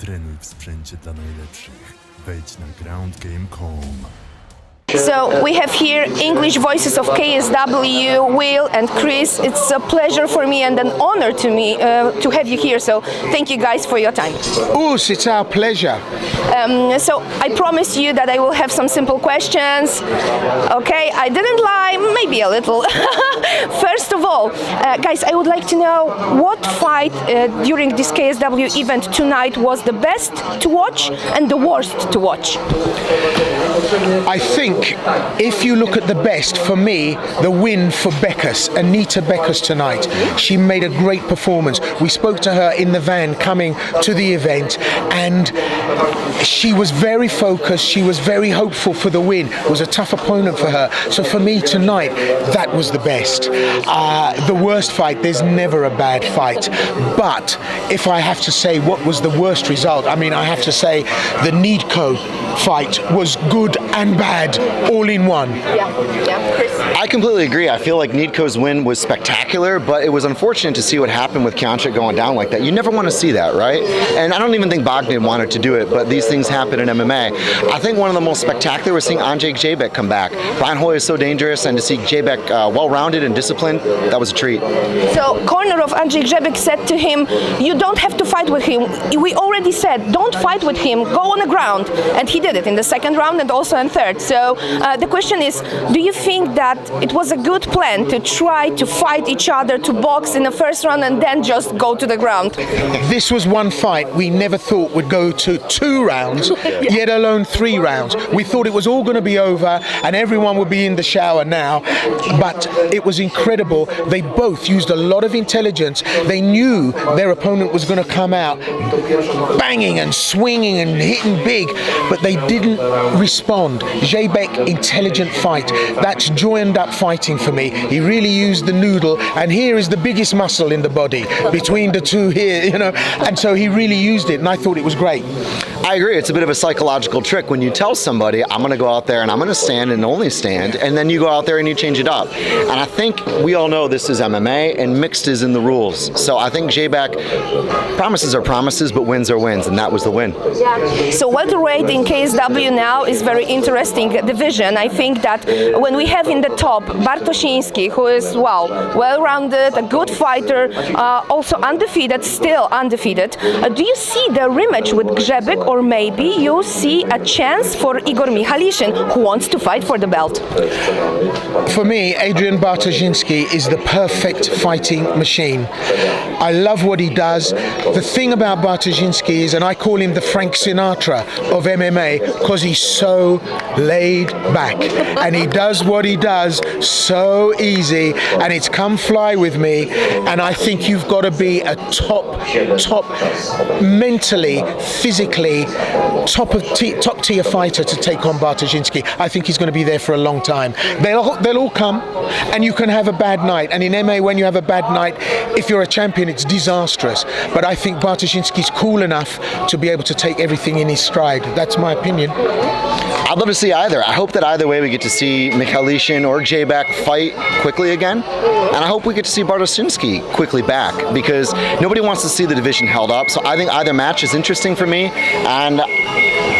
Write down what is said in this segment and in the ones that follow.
Trenuj w sprzęcie dla najlepszych. Wejdź na groundgame.com. So we have here English voices of KSW, Will and Chris. It's a pleasure for me and an honor to me to have you here. So thank you guys for your time. Us, it's our pleasure. So I promised you that I will have some simple questions. Okay, I didn't lie, maybe a little. First of all, guys, I would like to know what fight during this KSW event tonight was the best to watch and the worst to watch? I think if you look at the best, for me, the win for Beckers, Anita Beckers tonight. She made a great performance. We spoke to her in the van coming to the event, and she was very focused. She was very hopeful for the win. It was a tough opponent for her. So for me tonight, that was the best. The worst fight, there's never a bad fight. But if I have to say what was the worst result, I mean, I have to say the Needco fight was good and bad all in one. Yeah, Chris. I completely agree. I feel like Needco's win was spectacular, but it was unfortunate to see what happened with Kyanchik going down like that. You never want to see that, right? And I don't even think Bogdan wanted to do it, but these things happen in MMA. I think one of the most spectacular was seeing Grzebyk come back. Brian Hooi is so dangerous, and to see Grzebyk well-rounded and disciplined, that was a treat. So, corner of Grzebyk said to him, you don't have to fight with him. We already said, don't fight with him, go on the ground. And he did it in the second round and also in third. So, the question is, do you think that it was a good plan to try to fight each other, to box in the first round and then just go to the ground? This was one fight we never thought would go to 2 rounds, yet alone 3 rounds. We thought it was all going to be over and everyone would be in the shower now, but it was incredible. They both used a lot of intelligence. They knew their opponent was going to come out banging and swinging and hitting big, but they didn't respond. Grzebyk, intelligent fight. That's joined up fighting for me. He really used the noodle, and here is the biggest muscle in the body between the two here, you know, and so he really used it, and I thought it was great. I agree. It's a bit of a psychological trick when you tell somebody, I'm going to go out there and I'm going to stand and only stand, and then you go out there and you change it up. And I think we all know this is MMA and mixed is in the rules. So I think Grzebyk, promises are promises, but wins are wins, and that was the win. Yeah. So welterweight in KSW now is very interesting division. I think that when we have in the top Bartosiński, who is, wow, well-rounded, a good fighter, also undefeated, still undefeated, do you see the rematch with Grzebyk, or maybe you see a chance for Igor Michalishin, who wants to fight for the belt? For me, Adrian Bartosiński is the perfect fighting machine. I love what he does. The thing about Bartosiński is, and I call him the Frank Sinatra of MMA, because he's so laid back and he does what he does so easy, and it's come fly with me. And I think you've got to be a top mentally, physically, top tier fighter to take on Bartosiński. I think he's going to be there for a long time. They'll all come, and you can have a bad night. And in MMA, when you have a bad night, if you're a champion, it's disastrous. But I think Bartosiński's cool enough to be able to take everything in his stride. That's my opinion. I'd love to see either. I hope that either way we get to see Michalishin or Grzebyk fight quickly again. And I hope we get to see Bartosiński quickly back, because nobody wants to see the division held up. So I think either match is interesting for me. And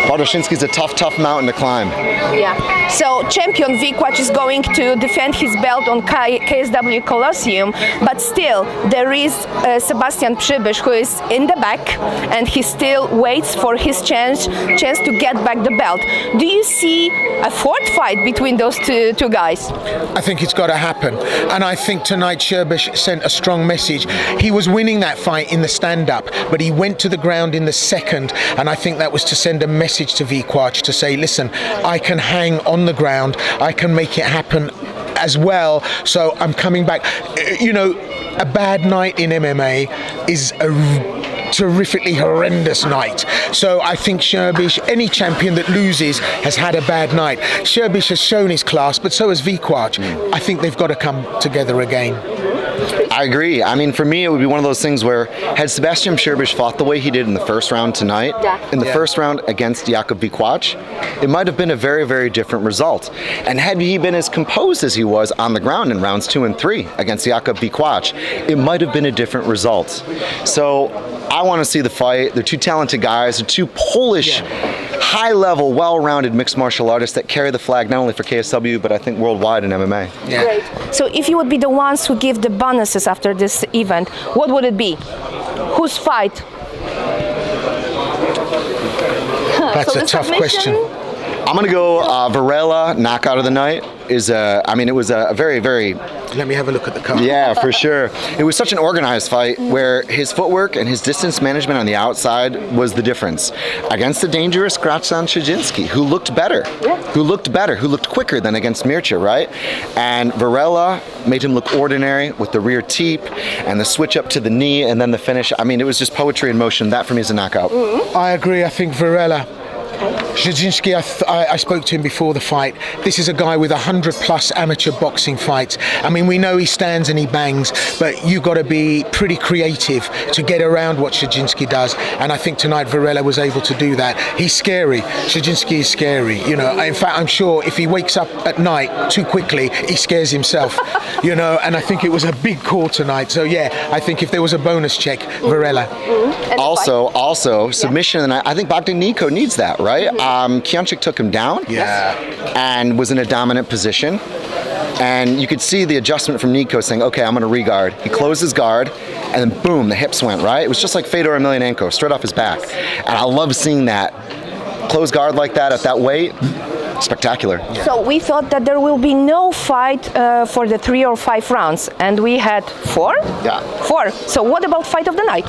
Bartosiński's a tough mountain to climb. Yeah. So champion Wikłacz is going to defend his belt on KSW Colosseum, but still there is Sebastian Przybysz, who is in the back, and he still waits for his chance to get back the belt. Do you see a fourth fight between those two guys? I think it's got to happen, and I think tonight Przybysz sent a strong message. He was winning that fight in the stand-up, but he went to the ground in the second, and I think that was to send a message to Wikłacz to say, listen, I can hang on the ground, I can make it happen as well, so I'm coming back. You know, a bad night in MMA is a terrifically horrendous night. So I think Przybysz, any champion that loses, has had a bad night. Przybysz has shown his class, but so has Wikłacz. I think they've got to come together again. I agree. I mean, for me, it would be one of those things where had Sebastian Przybysz fought the way he did in the first round tonight, in the first round against Jakub Wikłacz, it might have been a very, very different result. And had he been as composed as he was on the ground in rounds 2 and 3 against Jakub Wikłacz, it might have been a different result. So I want to see the fight. They're two talented guys. They're two Polish, high-level, well-rounded mixed martial artists that carry the flag not only for KSW, but I think worldwide in MMA. Yeah. Great. So if you would be the ones who give the bonuses after this event, what would it be? Whose fight? That's So a the tough submission? question. I'm going to go Varela, knockout of the night. It was a very, very... Let me have a look at the card. Yeah, for sure. It was such an organized fight where his footwork and his distance management on the outside was the difference. Against the dangerous Gracjan Szydzinski, who looked better, who looked quicker than against Mircea, right? And Varela made him look ordinary with the rear teep and the switch up to the knee and then the finish. I mean, it was just poetry in motion. That for me is a knockout. I agree. I think Varela. Szydzinski, I spoke to him before the fight. This is a guy with 100+ amateur boxing fights. I mean, we know he stands and he bangs, but you've got to be pretty creative to get around what Szydzinski does. And I think tonight Varela was able to do that. He's scary. Szydzinski is scary. You know, in fact, I'm sure if he wakes up at night too quickly, he scares himself. You know, and I think it was a big call tonight. So yeah, I think if there was a bonus check, Varela. Also, submission, and I think Bogdanenko needs that, right? Kianchik took him down and was in a dominant position. And you could see the adjustment from Nico saying, okay, I'm going to re-guard. He closed his guard, and then boom, the hips went, right? It was just like Fedor Emelianenko, straight off his back. And I love seeing that. Close guard like that at that weight. Spectacular. So we thought that there will be no fight for the 3 or 5 rounds, and we had 4? Yeah. 4. So what about fight of the night?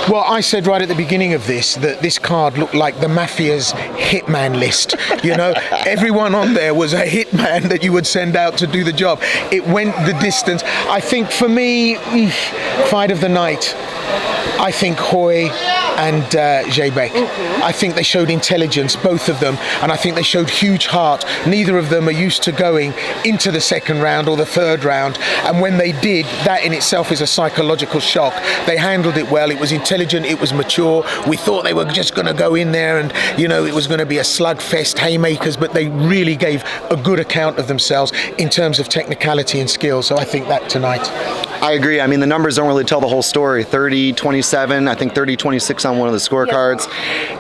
Well, I said right at the beginning of this that this card looked like the mafia's hitman list. You know, everyone on there was a hitman that you would send out to do the job. It went the distance. I think for me, fight of the night, I think Hooi and Grzebyk. I think they showed intelligence, both of them, and I think they showed huge heart. Neither of them are used to going into the second round or the third round, and when they did, that in itself is a psychological shock. They handled it well. It was intelligent, it was mature. We thought they were just going to go in there and, you know, it was going to be a slugfest, haymakers, but they really gave a good account of themselves in terms of technicality and skill, so I think that tonight. I agree. I mean, the numbers don't really tell the whole story. 30-27, I think 30-26 on one of the scorecards.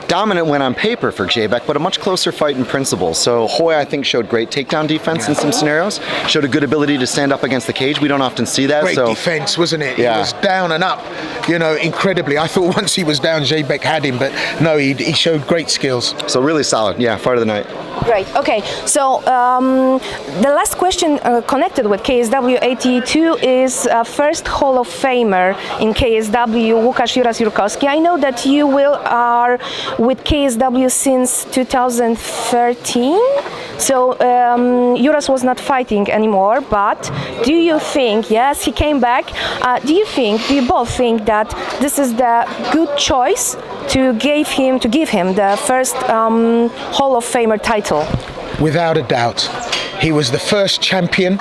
Dominant win on paper for Grzebyk, but a much closer fight in principle. So Hooi, I think, showed great takedown defense in some scenarios. Showed a good ability to stand up against the cage. We don't often see that. Great defense, wasn't it? Yeah. He was down and up, you know, incredibly. I thought once he was down, Grzebyk had him, but no, he showed great skills. So really solid. Yeah, fight of the night. Great. Okay. So the last question connected with KSW 82 is first Hall of Famer in KSW, Łukasz Juras-Jurkowski. I know that you are with KSW since 2013. So Juras was not fighting anymore, but do you think, yes, he came back, do you both think that this is the good choice to give him the first Hall of Famer title? Without a doubt. He was the first champion.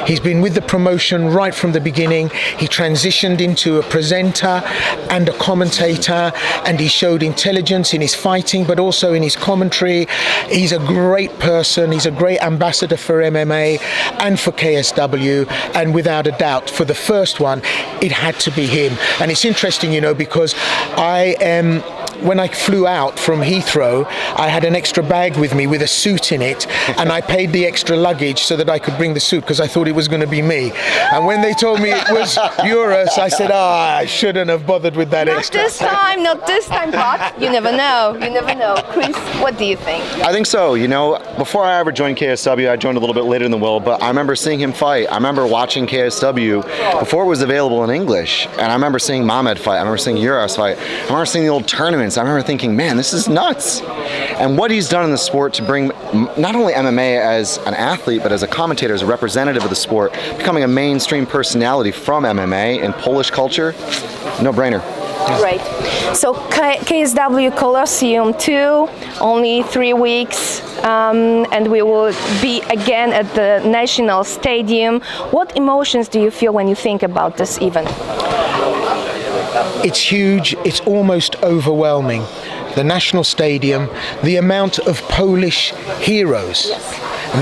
He's been with the promotion right from the beginning. He transitioned into a presenter and a commentator, and he showed intelligence in his fighting, but also in his commentary. He's a great person. He's a great ambassador for MMA and for KSW, and without a doubt, for the first one, it had to be him. And it's interesting, you know, because when I flew out from Heathrow, I had an extra bag with me with a suit in it, and I paid the extra luggage so that I could bring the suit because I thought it was going to be me. And when they told me it was Juras, I said, I shouldn't have bothered with that extra. Not this time, but you never know. Chris, what do you think? I think so. You know, before I ever joined KSW, I joined a little bit later than Will, but I remember seeing him fight. I remember watching KSW before it was available in English, and I remember seeing Mamed fight. I remember seeing Juras fight. I remember seeing the old tournaments. I remember thinking, man, this is nuts. And what he's done in the sport to bring not only MMA as an athlete, but as a commentator, as a representative of the sport, becoming a mainstream personality from MMA in Polish culture, no brainer. Right. So KSW Colosseum 2, only 3 weeks, and we will be again at the National Stadium. What emotions do you feel when you think about this event? It's huge. It's almost overwhelming. The National Stadium, the amount of Polish heroes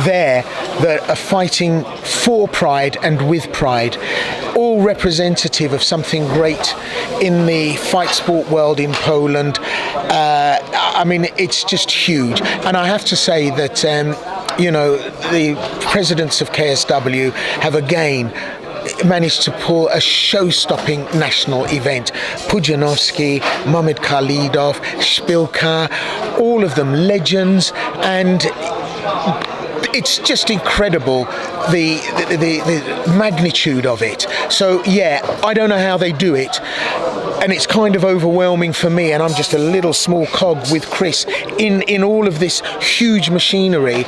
there that are fighting for pride and with pride. all representative of something great in the fight sport world in Poland. I mean, it's just huge. And I have to say that, the presidents of KSW have again managed to pull a show-stopping national event. Pudzianowski, Mamed Khalidov, Szpilka, all of them legends, and it's just incredible the magnitude of it. So yeah, I don't know how they do it, and it's kind of overwhelming for me, and I'm just a little small cog with Chris in all of this huge machinery.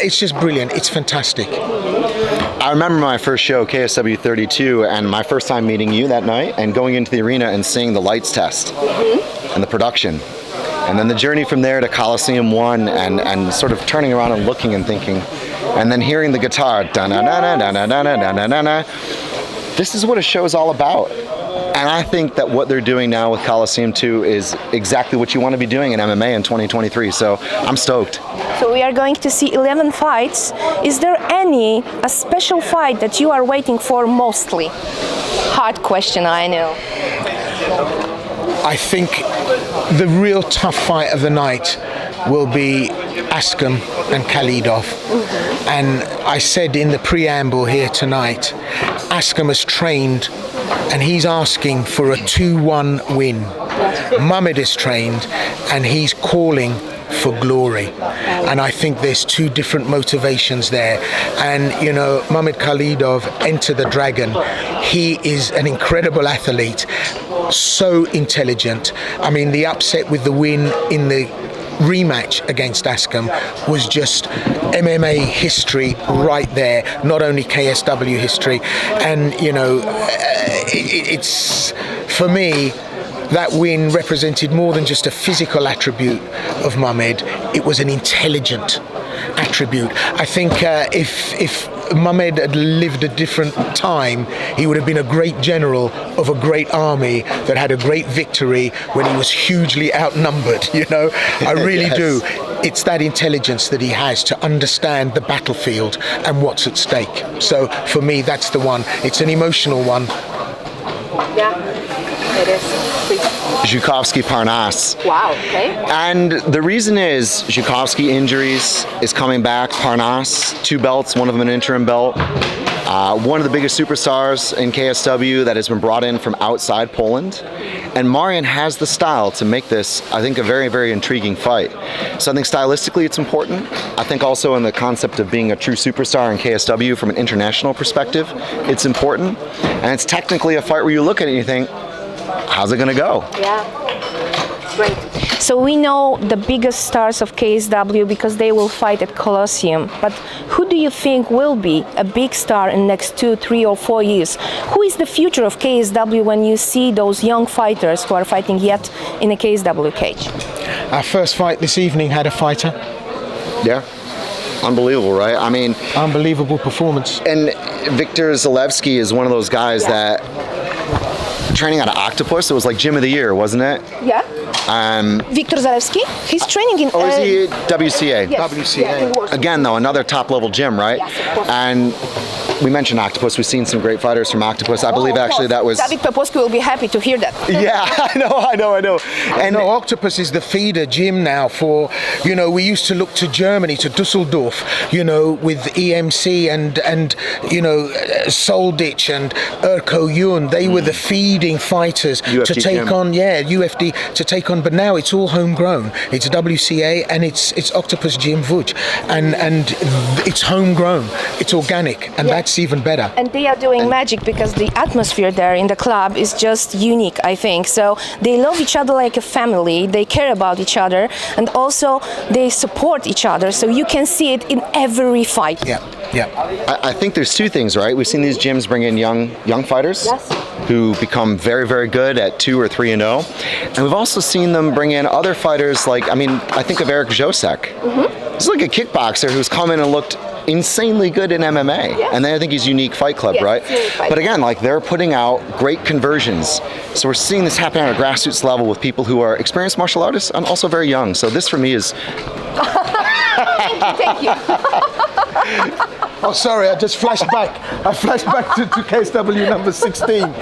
It's just brilliant. It's fantastic. I remember my first show, KSW 32, and my first time meeting you that night and going into the arena and seeing the lights test and the production. And then the journey from there to Colosseum 1 and sort of turning around and looking and thinking, and then hearing the guitar, da-na-na-na-na-na-na-na-na-na. This is what a show is all about. And I think that what they're doing now with Colosseum 2 is exactly what you want to be doing in MMA in 2023. So I'm stoked. So we are going to see 11 fights. Is there a special fight that you are waiting for mostly? Hard question, I know. I think the real tough fight of the night will be Askham and Khalidov. And I said in the preamble here tonight, Askham has trained and he's asking for a 2-1 win. Mamed is trained and he's calling for glory. And I think there's two different motivations there. And, Mamed Khalidov, Enter the Dragon, he is an incredible athlete, so intelligent. I mean, the upset with the win in the rematch against Askham was just MMA history right there, not only KSW history. And it's, for me, that win represented more than just a physical attribute of Mamed. It was an intelligent attribute. I think if Mamed had lived a different time, he would have been a great general of a great army that had a great victory when he was hugely outnumbered, I really do. It's that intelligence that he has to understand the battlefield and what's at stake. So for me, that's the one. It's an emotional one. Yeah, it is. Zhukovsky Parnas. Wow, okay. And the reason is Zhukovsky injuries is coming back. Parnas, 2 belts, one of them an interim belt. One of the biggest superstars in KSW that has been brought in from outside Poland. And Marian has the style to make this, I think, a very, very intriguing fight. So I think stylistically it's important. I think also in the concept of being a true superstar in KSW from an international perspective, it's important. And it's technically a fight where you look at it and you think, how's it gonna go? Yeah, great. So we know the biggest stars of KSW because they will fight at Colosseum. But who do you think will be a big star in the next 2, 3, or 4 years? Who is the future of KSW when you see those young fighters who are fighting yet in a KSW cage? Our first fight this evening had a fighter. Yeah. Unbelievable, right? I mean, unbelievable performance. And Viktor Zalewski is one of those guys that training out of Octopus. It was like Gym of the Year, wasn't it? Yeah. Viktor Zalewski, he's training in... Or is he WCA? Yes. WCA. Yeah, Again, though, another top-level gym, right? Yes, of course. And we mentioned Octopus. We've seen some great fighters from Octopus. I believe actually that was... David Peposki will be happy to hear that. Yeah, I know. And no, Octopus is the feeder gym now for, we used to look to Germany, to Dusseldorf, with EMC and Soldich and Erko Yun. They were the feeding fighters UFD to take gym. on, UFD, to take on, but now it's all homegrown. It's WCA and it's Octopus Gym Vuj. And it's homegrown, it's organic, and that's even better. And they are doing magic because the atmosphere there in the club is just unique, I think. So they love each other like a family, they care about each other, and also they support each other. So you can see it in every fight. Yeah. I think there's two things, right? We've seen these gyms bring in young fighters who become very, very good at 2 or 3-0. And we've also seen them bring in other fighters like, I think of Eric Josek. He's like a kickboxer who's come in and looked insanely good in MMA. And then I think he's Unique Fight Club, right? But again, they're putting out great conversions. So we're seeing this happen on a grassroots level with people who are experienced martial artists and also very young. So this for me is... Thank you. Oh, sorry, I just flashed back. I flashed back to KSW number 16.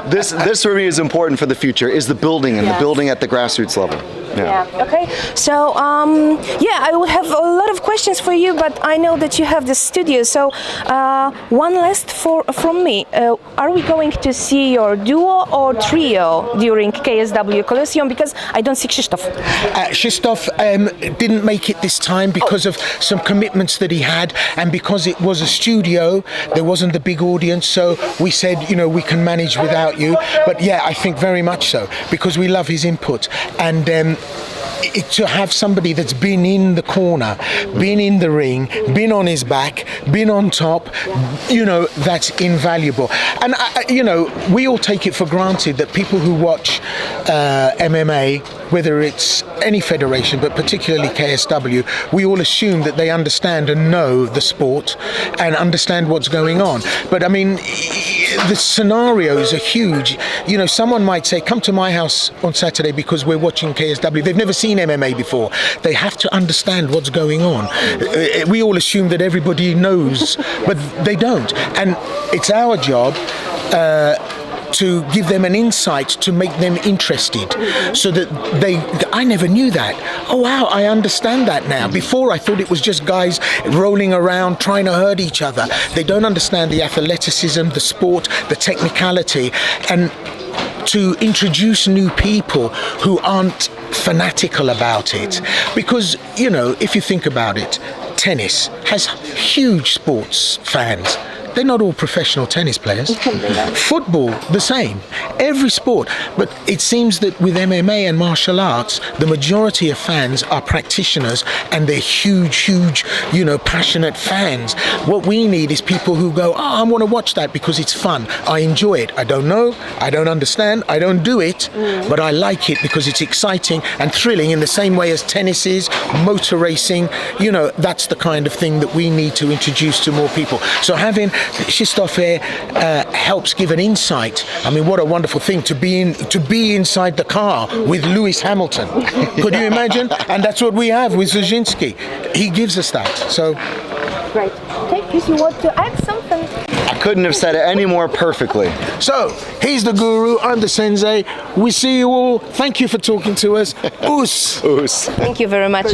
This for me is important for the future, is the building and the Yes. building at the grassroots level. Yeah. Okay. So, I would have a lot of questions for you, but I know that you have the studio. So, one last from me. Are we going to see your duo or trio during KSW Colosseum? Because I don't see Krzysztof. Krzysztof didn't make it this time because of some commitments that he had, and because it was a studio, there wasn't the big audience. So we said, we can manage without you. But yeah, I think very much so, because we love his input. And to have somebody that's been in the corner, been in the ring, been on his back, been on top, that's invaluable. And we all take it for granted that people who watch MMA, whether it's any federation, but particularly KSW, we all assume that they understand and know the sport and understand what's going on. But I mean, the scenarios are huge. Someone might say, come to my house on Saturday because we're watching KSW. They've never seen MMA before. They have to understand what's going on. We all assume that everybody knows, but they don't. And it's our job to give them an insight to make them interested, so that I never knew that. Oh wow, I understand that now. Before I thought it was just guys rolling around trying to hurt each other. They don't understand the athleticism, the sport, the technicality, and to introduce new people who aren't fanatical about it. Because, if you think about it, tennis has huge sports fans. They're not all professional tennis players. Football, the same. Every sport. But it seems that with MMA and martial arts, the majority of fans are practitioners, and they're huge, passionate fans. What we need is people who go, I want to watch that because it's fun. I enjoy it. I don't know. I don't understand. I don't do it. But I like it because it's exciting and thrilling in the same way as tennis is, motor racing. That's the kind of thing that we need to introduce to more people. So having Krzysztof here helps give an insight. I mean, what a wonderful thing to be inside the car with Lewis Hamilton. Could you imagine? And that's what we have with Zajinski. He gives us that. So Great. Okay, Chris, you want to add something? I couldn't have said it any more perfectly. So, he's the guru, I'm the sensei. We see you all. Thank you for talking to us. Us. Us. Thank you very much.